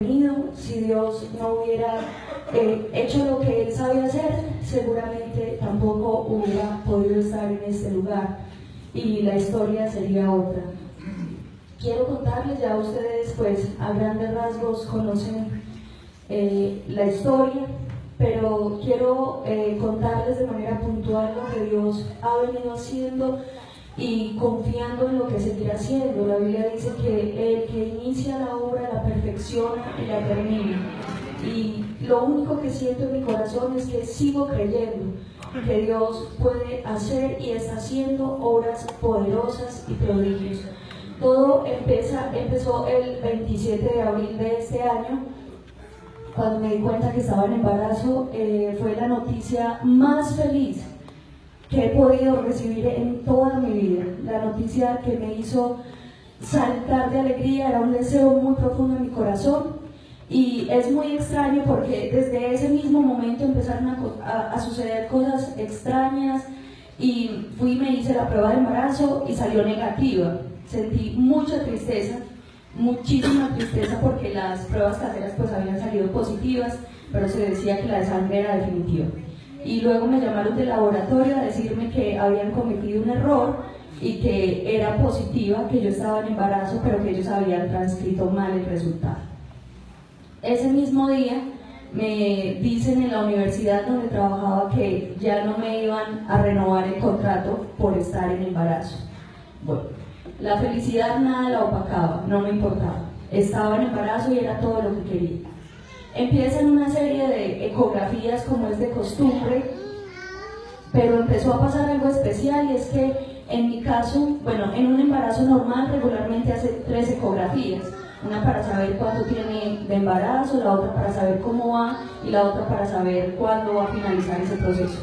Si Dios no hubiera hecho lo que Él sabía hacer, seguramente tampoco hubiera podido estar en este lugar y la historia sería otra. Quiero contarles, ya ustedes pues a grandes rasgos conocen la historia, pero quiero contarles de manera puntual lo que Dios ha venido haciendo y confiando en lo que seguirá haciendo. La Biblia dice que el que inicia la obra la perfecciona y la termina. Y lo único que siento en mi corazón es que sigo creyendo que Dios puede hacer y está haciendo obras poderosas y prodigios. Todo empezó el 27 de abril de este año, cuando me di cuenta que estaba en embarazo. Fue la noticia más feliz que he podido recibir en toda mi vida. La noticia que me hizo saltar de alegría, era un deseo muy profundo en mi corazón, y es muy extraño porque desde ese mismo momento empezaron a suceder cosas extrañas, y fui y me hice la prueba de embarazo y salió negativa. Sentí mucha tristeza, muchísima tristeza, porque las pruebas caseras pues habían salido positivas, pero se decía que la de sangre era definitiva. Y luego me llamaron del laboratorio a decirme que habían cometido un error y que era positiva, que yo estaba en embarazo, pero que ellos habían transcrito mal el resultado. Ese mismo día me dicen en la universidad donde trabajaba que ya no me iban a renovar el contrato por estar en embarazo. Bueno, la felicidad nada la opacaba, no me importaba. Estaba en embarazo y era todo lo que quería. Empiezan una serie de ecografías como es de costumbre, pero empezó a pasar algo especial, y es que en mi caso, bueno, en un embarazo normal regularmente hace 3 ecografías, una para saber cuánto tiene de embarazo, la otra para saber cómo va y la otra para saber cuándo va a finalizar ese proceso.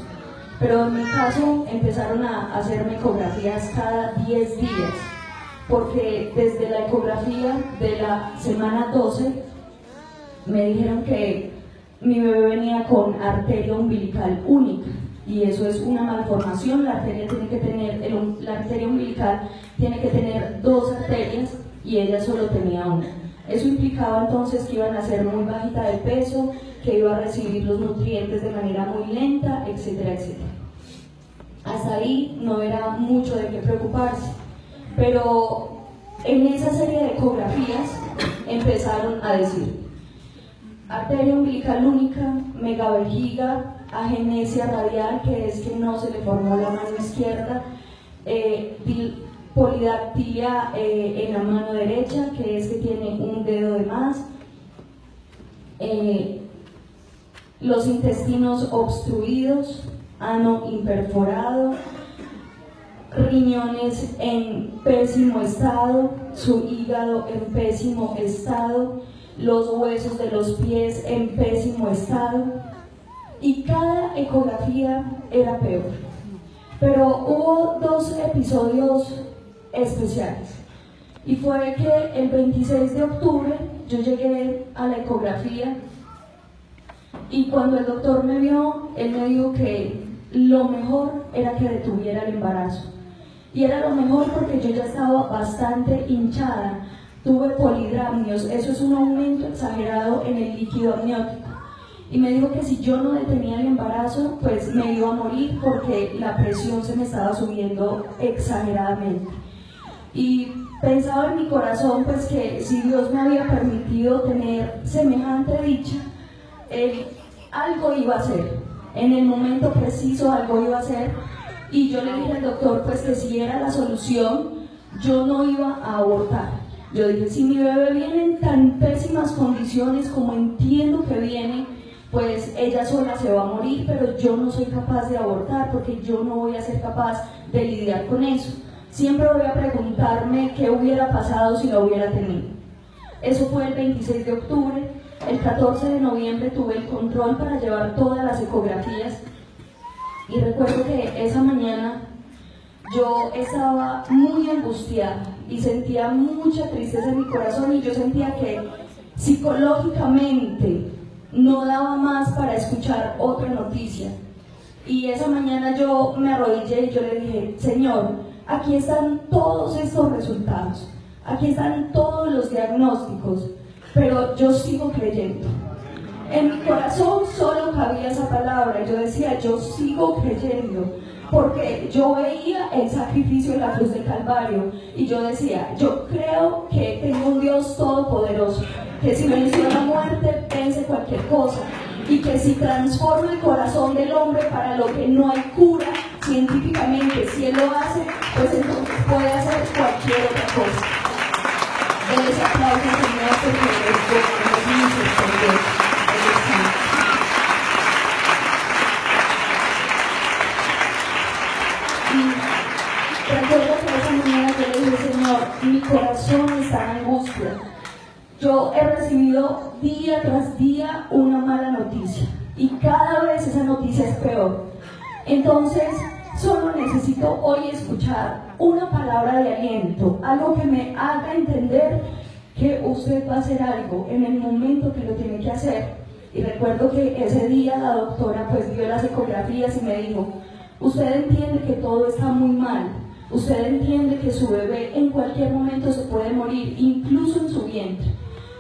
Pero en mi caso empezaron a hacerme ecografías cada 10 días, porque desde la ecografía de la semana 12 me dijeron que mi bebé venía con arteria umbilical única, y eso es una malformación. La arteria umbilical tiene que tener 2 arterias y ella solo tenía una. Eso implicaba entonces que iban a ser muy bajita de peso, que iba a recibir los nutrientes de manera muy lenta, etcétera, etcétera. Hasta ahí no era mucho de qué preocuparse, pero en esa serie de ecografías empezaron a decir: arteria umbilical única, megavejiga, agenesia radial, que es que no se le formó la mano izquierda, polidactilia en la mano derecha, que es que tiene un dedo de más, los intestinos obstruidos, ano imperforado, riñones en pésimo estado, su hígado en pésimo estado, los huesos de los pies en pésimo estado, y cada ecografía era peor. Pero hubo 2 episodios especiales, y fue que el 26 de octubre yo llegué a la ecografía, y cuando el doctor me vio, él me dijo que lo mejor era que detuviera el embarazo, y era lo mejor porque yo ya estaba bastante hinchada. Tuve polidramnios, eso es un aumento exagerado en el líquido amniótico, y me dijo que si yo no detenía el embarazo, pues me iba a morir, porque la presión se me estaba subiendo exageradamente. Y pensaba en mi corazón pues que si Dios me había permitido tener semejante dicha, algo iba a hacer, en el momento preciso algo iba a hacer. Y yo le dije al doctor pues que si era la solución, yo no iba a abortar. Yo dije, si mi bebé viene en tan pésimas condiciones como entiendo que viene, pues ella sola se va a morir, pero yo no soy capaz de abortar, porque yo no voy a ser capaz de lidiar con eso. Siempre voy a preguntarme qué hubiera pasado si lo hubiera tenido. Eso fue el 26 de octubre. El 14 de noviembre tuve el control para llevar todas las ecografías, y recuerdo que esa mañana yo estaba muy angustiada y sentía mucha tristeza en mi corazón, y yo sentía que psicológicamente no daba más para escuchar otra noticia. Y esa mañana yo me arrodillé y yo le dije: Señor, aquí están todos estos resultados, aquí están todos los diagnósticos, pero yo sigo creyendo. En mi corazón solo cabía esa palabra. Yo decía, yo sigo creyendo, porque yo veía el sacrificio en la cruz del Calvario y yo decía, yo creo que tengo un Dios todopoderoso, que si venció la muerte, vence cualquier cosa, y que si transforma el corazón del hombre para lo que no hay cura científicamente, si Él lo hace, pues entonces puede hacer cualquier otra cosa. Denles aplausos al Señor, porque es bueno, es misericordioso. Y recuerdo que esa mañana yo le dije, Señor, mi corazón está en angustia. Yo he recibido día tras día una mala noticia y cada vez esa noticia es peor. Entonces, solo necesito hoy escuchar una palabra de aliento, algo que me haga entender que usted va a hacer algo en el momento que lo tiene que hacer. Y recuerdo que ese día la doctora pues vio las ecografías y me dijo, usted entiende que todo está muy mal, usted entiende que su bebé en cualquier momento se puede morir, incluso en su vientre.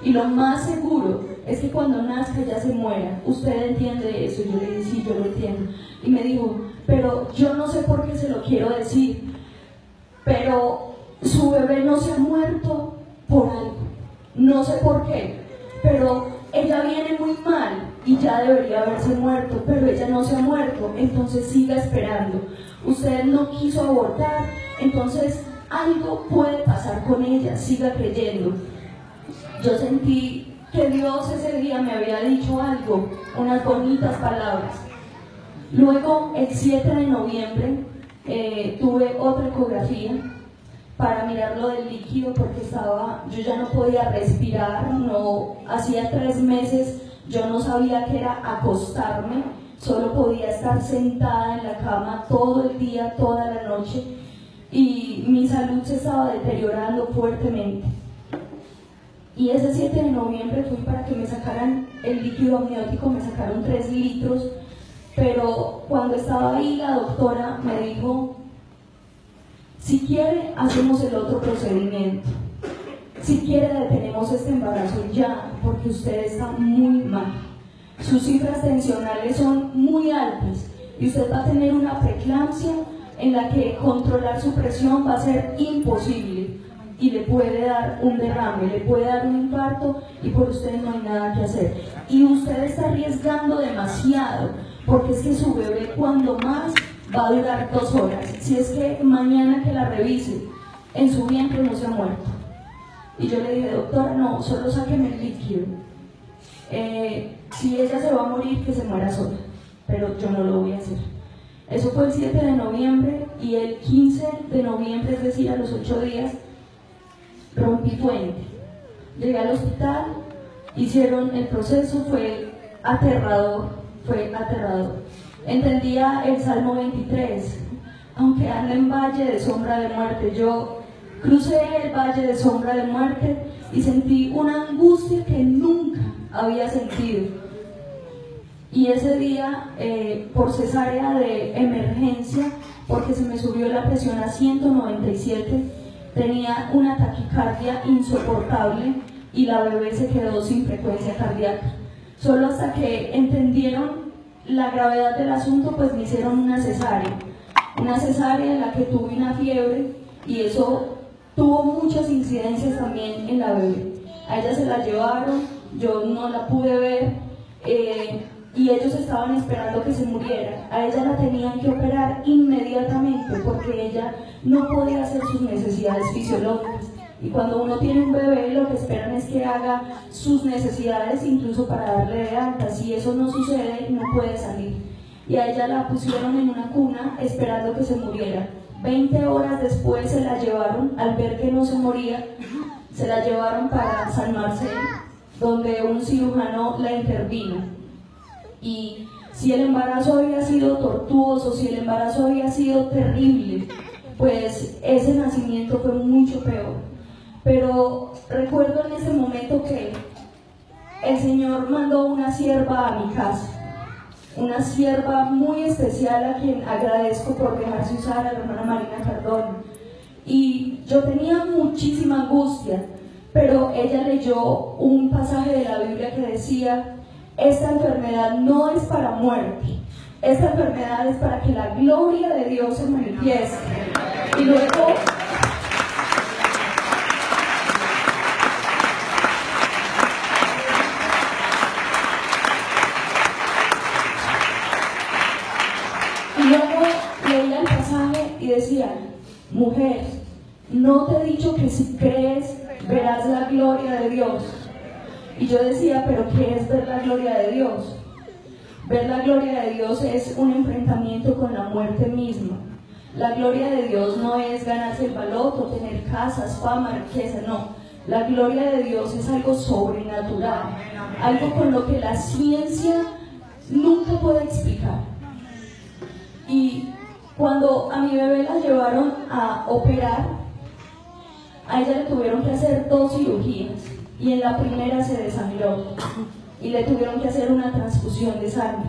Y lo más seguro es que cuando nazca ya se muera. ¿Usted entiende eso? Yo le dije, sí, yo lo entiendo. Y me dijo, pero yo no sé por qué se lo quiero decir, pero su bebé no se ha muerto por algo. No sé por qué, pero ella viene muy mal y ya debería haberse muerto, pero ella no se ha muerto, entonces siga esperando. Usted no quiso abortar, entonces algo puede pasar con ella, siga creyendo. Yo sentí que Dios ese día me había dicho algo, unas bonitas palabras. Luego, el 7 de noviembre, tuve otra ecografía para mirar lo del líquido, porque yo ya no podía respirar, hacía 3 meses yo no sabía qué era acostarme, solo podía estar sentada en la cama todo el día, toda la noche, y mi salud se estaba deteriorando fuertemente. Y ese 7 de noviembre fui para que me sacaran el líquido amniótico, me sacaron 3 litros, pero cuando estaba ahí la doctora me dijo, si quiere hacemos el otro procedimiento, si quiere detenemos este embarazo ya, porque usted está muy mal, sus cifras tensionales son muy altas y usted va a tener una preeclampsia en la que controlar su presión va a ser imposible. Y le puede dar un derrame, le puede dar un infarto y por usted no hay nada que hacer. Y usted está arriesgando demasiado, porque es que su bebé cuando más va a durar 2 horas. Si es que mañana que la revise, en su vientre no se ha muerto. Y yo le dije, doctora, no, solo sáqueme el líquido. Si ella se va a morir, que se muera sola, pero yo no lo voy a hacer. Eso fue el 7 de noviembre y el 15 de noviembre, es decir, a los 8 días, rompí fuente. Llegué al hospital, hicieron el proceso, fue aterrador. Entendía el Salmo 23, aunque ande en valle de sombra de muerte. Yo crucé el valle de sombra de muerte y sentí una angustia que nunca había sentido. Y ese día, por cesárea de emergencia, porque se me subió la presión a 197, tenía una taquicardia insoportable y la bebé se quedó sin frecuencia cardíaca. Solo hasta que entendieron la gravedad del asunto, pues me hicieron una cesárea en la que tuve una fiebre y eso tuvo muchas incidencias también en la bebé. A ella se la llevaron, yo no la pude ver y ellos estaban esperando que se muriera. A ella la tenían que operar inmediatamente porque ella no podía hacer sus necesidades fisiológicas. Y cuando uno tiene un bebé, lo que esperan es que haga sus necesidades incluso para darle de alta. Si eso no sucede, no puede salir. Y a ella la pusieron en una cuna esperando que se muriera. 20 horas después se la llevaron, al ver que no se moría, se la llevaron para San Marcelo, donde un cirujano la intervino. Y si el embarazo había sido tortuoso, si el embarazo había sido terrible, pues ese nacimiento fue mucho peor. Pero recuerdo en ese momento que el Señor mandó una sierva a mi casa, una sierva muy especial a quien agradezco por dejarse usar, a la hermana Marina Cardona. Y yo tenía muchísima angustia, pero ella leyó un pasaje de la Biblia que decía: esta enfermedad no es para muerte, esta enfermedad es para que la gloria de Dios se manifieste. Y luego leía el pasaje y decía: mujer, no te he dicho que si crees verás la gloria de Dios. Y yo decía: pero ¿qué es ver la gloria de Dios? Ver la gloria de Dios es un enfrentamiento con la muerte misma. La gloria de Dios no es ganarse el baloto, tener casas, fama, riqueza, no. La gloria de Dios es algo sobrenatural, algo con lo que la ciencia nunca puede explicar. Y cuando a mi bebé la llevaron a operar, a ella le tuvieron que hacer 2 cirugías, y en la primera se desangró y le tuvieron que hacer una transfusión de sangre.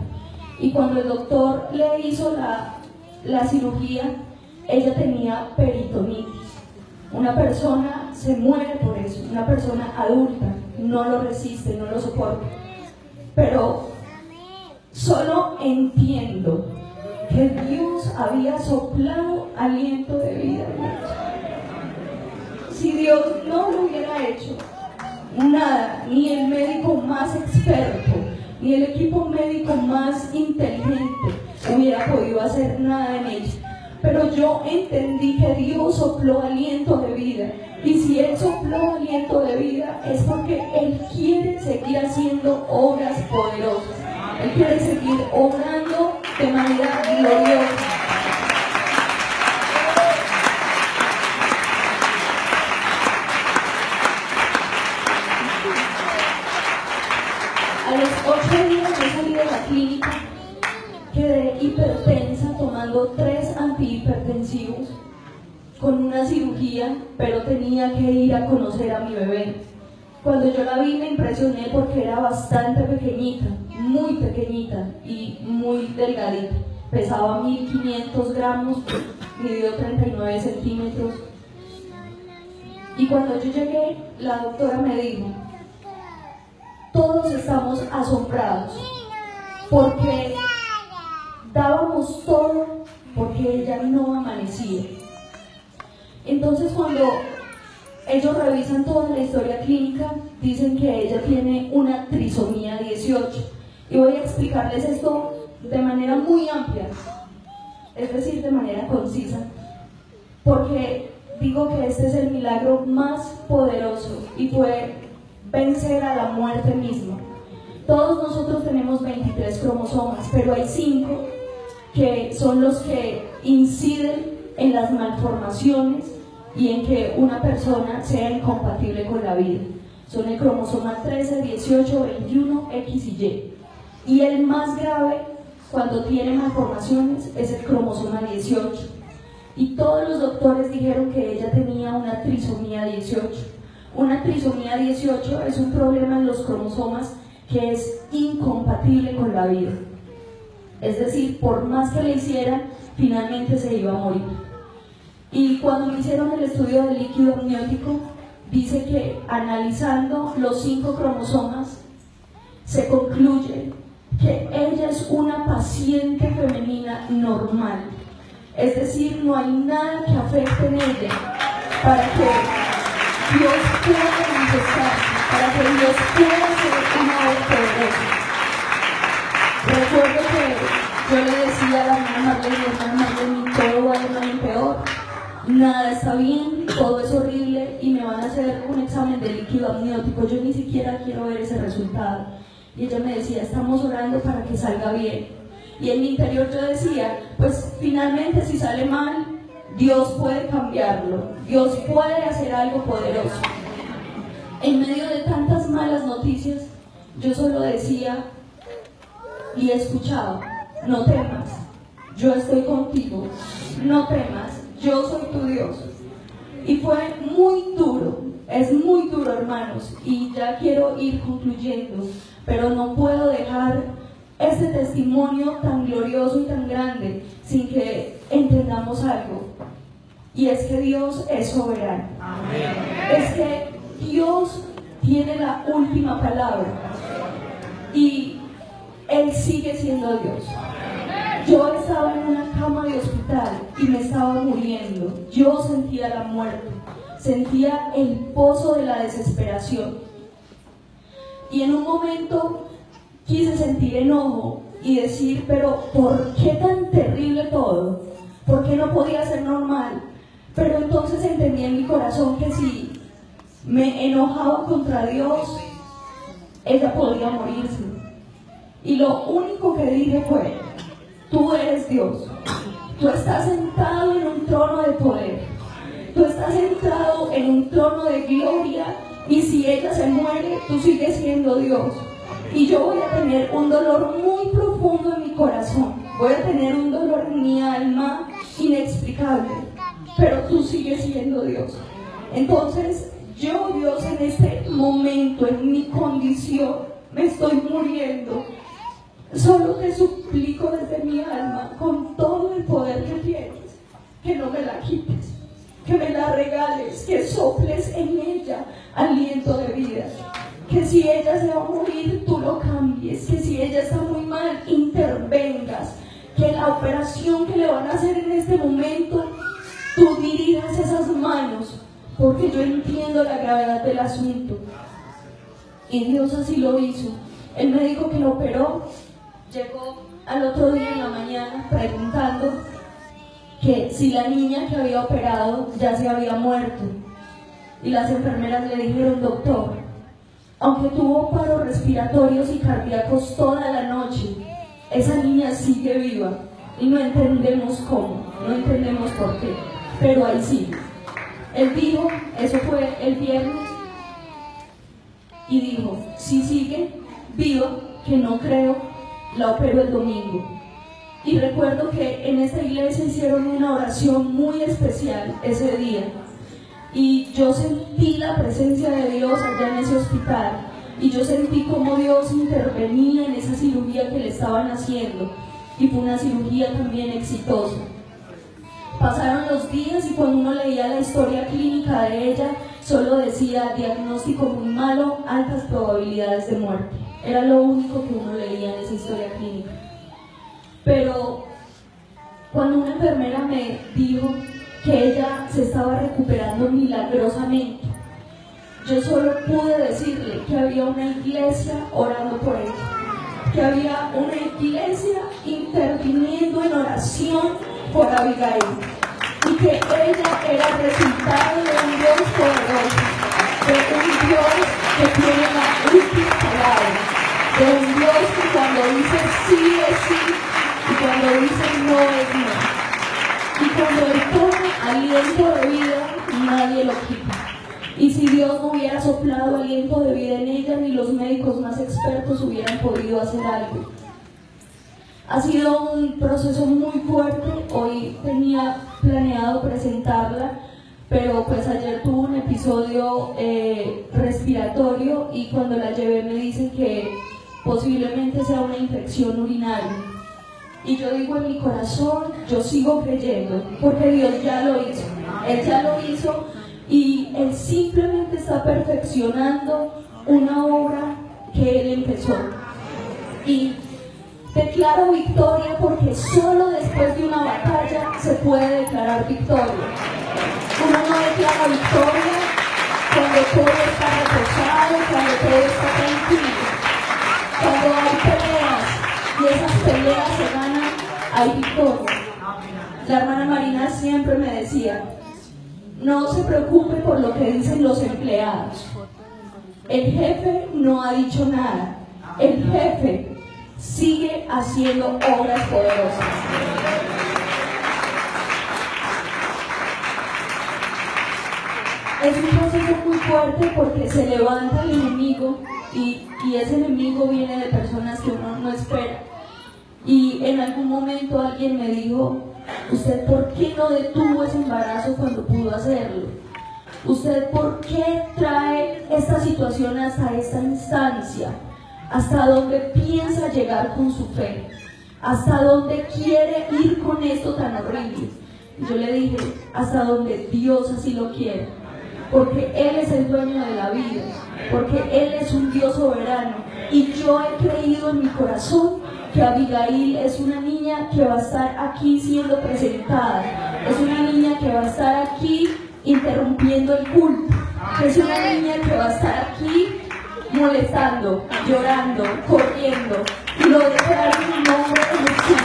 Y cuando el doctor le hizo la cirugía, ella tenía peritonitis. Una persona se muere por eso, una persona adulta no lo resiste, no lo soporta. Pero solo entiendo que Dios había soplado aliento de vida en ella. Si Dios no lo hubiera hecho, nada, ni el médico más experto, ni el equipo médico más inteligente hubiera podido hacer nada en ella. Pero yo entendí que Dios sopló aliento de vida, y si Él sopló aliento de vida es porque Él quiere seguir haciendo obras poderosas. Él quiere seguir obrando de manera gloriosa. A los 8 días yo salí de la clínica, quedé hipertensa tomando 3 antihipertensivos con una cirugía, pero tenía que ir a conocer a mi bebé. Cuando yo la vi me impresioné porque era bastante pequeñita, muy pequeñita y muy delgadita. Pesaba 1500 gramos, midió 39 centímetros. Y cuando yo llegué, la doctora me dijo: todos estamos asombrados porque dábamos todo porque ella no amanecía. Entonces, cuando ellos revisan toda la historia clínica, dicen que ella tiene una trisomía 18. Y voy a explicarles esto de manera muy amplia, es decir, de manera concisa, porque digo que este es el milagro más poderoso y fue vencer a la muerte misma. Todos nosotros tenemos 23 cromosomas, pero hay 5 que son los que inciden en las malformaciones y en que una persona sea incompatible con la vida. Son el cromosoma 13, 18, 21, X y Y. Y el más grave, cuando tiene malformaciones, es el cromosoma 18. Y todos los doctores dijeron que ella tenía una trisomía 18. Una trisomía 18 es un problema en los cromosomas que es incompatible con la vida. Es decir, por más que le hicieran, finalmente se iba a morir. Y cuando me hicieron el estudio del líquido amniótico, dice que analizando los 5 cromosomas, se concluye que ella es una paciente femenina normal. Es decir, no hay nada que afecte en ella para que Dios pueda manifestarse, para que Dios pueda ser una obra poderosa. Recuerdo que yo le decía a la hermana Marlene, todo va a ir mal peor, nada está bien, todo es horrible y me van a hacer un examen de líquido amniótico, yo ni siquiera quiero ver ese resultado. Y ella me decía: estamos orando para que salga bien. Y en mi interior yo decía: pues finalmente si sale mal, Dios puede cambiarlo, Dios puede hacer algo poderoso. En medio de tantas malas noticias, yo solo decía y escuchaba: no temas, yo estoy contigo, no temas, yo soy tu Dios. Y fue muy duro, es muy duro, hermanos, y ya quiero ir concluyendo, pero no puedo dejar este testimonio tan glorioso y tan grande sin que entendamos algo, y es que Dios es soberano. Amén. Es que Dios tiene la última palabra y Él sigue siendo Dios. Yo estaba en una cama de hospital y me estaba muriendo. Yo sentía la muerte, sentía el pozo de la desesperación. Y en un momento quise sentir enojo y decir, pero ¿por qué tan terrible todo? ¿Por qué no podía ser normal? Pero entonces entendí en mi corazón que si me enojaba contra Dios, ella podría morirse. Y lo único que dije fue, tú eres Dios, tú estás sentado en un trono de poder, tú estás sentado en un trono de gloria, y si ella se muere, tú sigues siendo Dios. Y yo voy a tener un dolor muy profundo en mi corazón, voy a tener un dolor en mi alma inexplicable, pero tú sigues siendo Dios. Entonces, yo, Dios, en este momento, en mi condición, me estoy muriendo. Solo te suplico desde mi alma, con todo el poder que tienes, que no me la quites, que me la regales, que soples en ella aliento de vida. Que si ella se va a morir, tú lo cambies. Que si ella está muy mal, intervengas. Que la operación que le van a hacer en este momento, tú dirijas esas manos, porque yo entiendo la gravedad del asunto. Y Dios así lo hizo. El médico que lo operó llegó al otro día en la mañana preguntando que si la niña que había operado ya se había muerto. Y las enfermeras le dijeron, doctor, aunque tuvo paros respiratorios y cardíacos toda la noche, esa niña sigue viva y no entendemos cómo, no entendemos por qué, pero ahí sigue. Él dijo, eso fue el viernes, y dijo, si sigue viva, que no creo, la opero el domingo. Y recuerdo que en esta iglesia hicieron una oración muy especial ese día. Y yo sentí la presencia de Dios allá en ese hospital. Y yo sentí cómo Dios intervenía en esa cirugía que le estaban haciendo. Y fue una cirugía también exitosa. Pasaron los días y cuando uno leía la historia clínica de ella, solo decía diagnóstico muy malo, altas probabilidades de muerte. Era lo único que uno leía en esa historia clínica. Pero cuando una enfermera me dijo que ella se estaba recuperando milagrosamente, yo solo pude decirle que había una iglesia orando por ella, que había una iglesia interviniendo en oración por Abigail, y que ella era el resultado de un Dios poderoso, de un Dios que tiene la última palabra, de un Dios que cuando dice sí es sí y cuando dice no es no, y cuando Él pone aliento de vida, nadie lo quita. Y si Dios no hubiera soplado aliento de vida en ella, ni los médicos más expertos hubieran podido hacer algo. Ha sido un proceso muy fuerte. Hoy tenía planeado presentarla, pero pues ayer tuvo un episodio respiratorio y cuando la llevé me dicen que posiblemente sea una infección urinaria. Y yo digo en mi corazón, yo sigo creyendo, porque Dios ya lo hizo. Él ya lo hizo y Él simplemente está perfeccionando una obra que Él empezó. Y declaro victoria porque solo después de una batalla se puede declarar victoria. Uno no declara victoria cuando todo está reposado, cuando todo está tranquilo. Cuando hay peleas y esas peleas se ganan, hay victoria. La hermana Marina siempre me decía, no se preocupe por lo que dicen los empleados. El jefe no ha dicho nada. El jefe sigue haciendo obras poderosas. Es un proceso muy fuerte porque se levanta el enemigo y ese enemigo viene de personas que uno no espera. Y en algún momento alguien me dijo, ¿usted por qué no detuvo ese embarazo cuando pudo hacerlo? ¿Usted por qué trae esta situación hasta esta instancia? ¿Hasta dónde piensa llegar con su fe? ¿Hasta dónde quiere ir con esto tan horrible? Y yo le dije, hasta donde Dios así lo quiere. porque Él es el dueño de la vida, porque Él es un Dios soberano. Y yo he creído en mi corazón que Abigail es una niña que va a estar aquí siendo presentada, es una niña que va a estar aquí interrumpiendo el culto, es una niña que va a estar aquí molestando, llorando, corriendo, y lo declaro en el nombre de Jesús.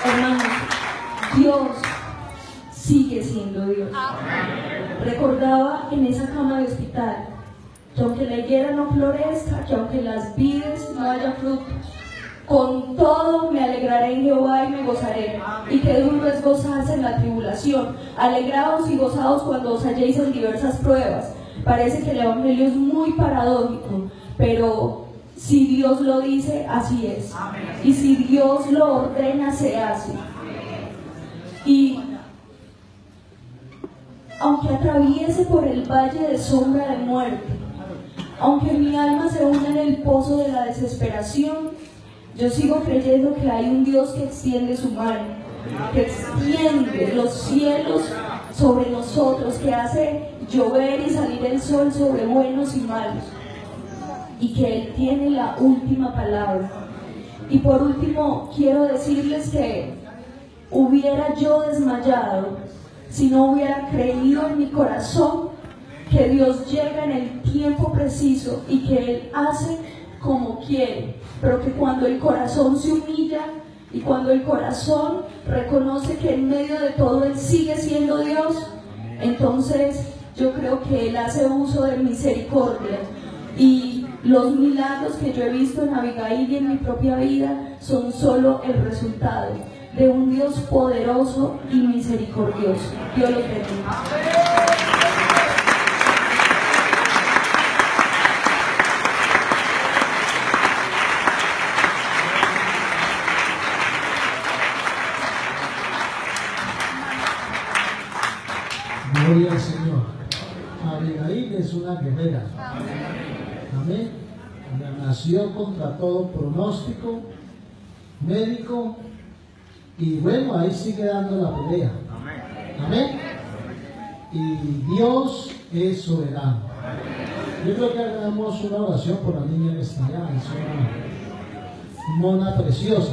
Hermanos, Dios sigue siendo Dios. Recordaba en esa cama de hospital que aunque la higuera no florezca, que aunque las vides no haya frutos, con todo me alegraré en Jehová y me gozaré. Y qué duro es gozarse en la tribulación. Alegraos y gozaos cuando os halléis en diversas pruebas. Parece que el evangelio es muy paradójico, pero si Dios lo dice, así es. Y si Dios lo ordena, se hace. Y aunque atraviese por el valle de sombra de muerte, aunque mi alma se hunda en el pozo de la desesperación, yo sigo creyendo que hay un Dios que extiende su mano, que extiende los cielos sobre nosotros, que hace llover y salir el sol sobre buenos y malos, y que Él tiene la última palabra. Y por último, quiero decirles que hubiera yo desmayado si no hubiera creído en mi corazón que Dios llega en el tiempo preciso y que Él hace como quiere, pero que cuando el corazón se humilla y cuando el corazón reconoce que en medio de todo Él sigue siendo Dios, entonces yo creo que Él hace uso de misericordia. Y los milagros que yo he visto en Abigail y en mi propia vida son solo el resultado de un Dios poderoso y misericordioso. Dios los bendiga. Gloria al Señor. Abigail es una guerrera. Amén. Nació contra todo pronóstico médico y bueno, ahí sigue dando la pelea. Amén. Y Dios es soberano. Yo creo que hagamos una oración por la niña que está allá. Es una mona preciosa.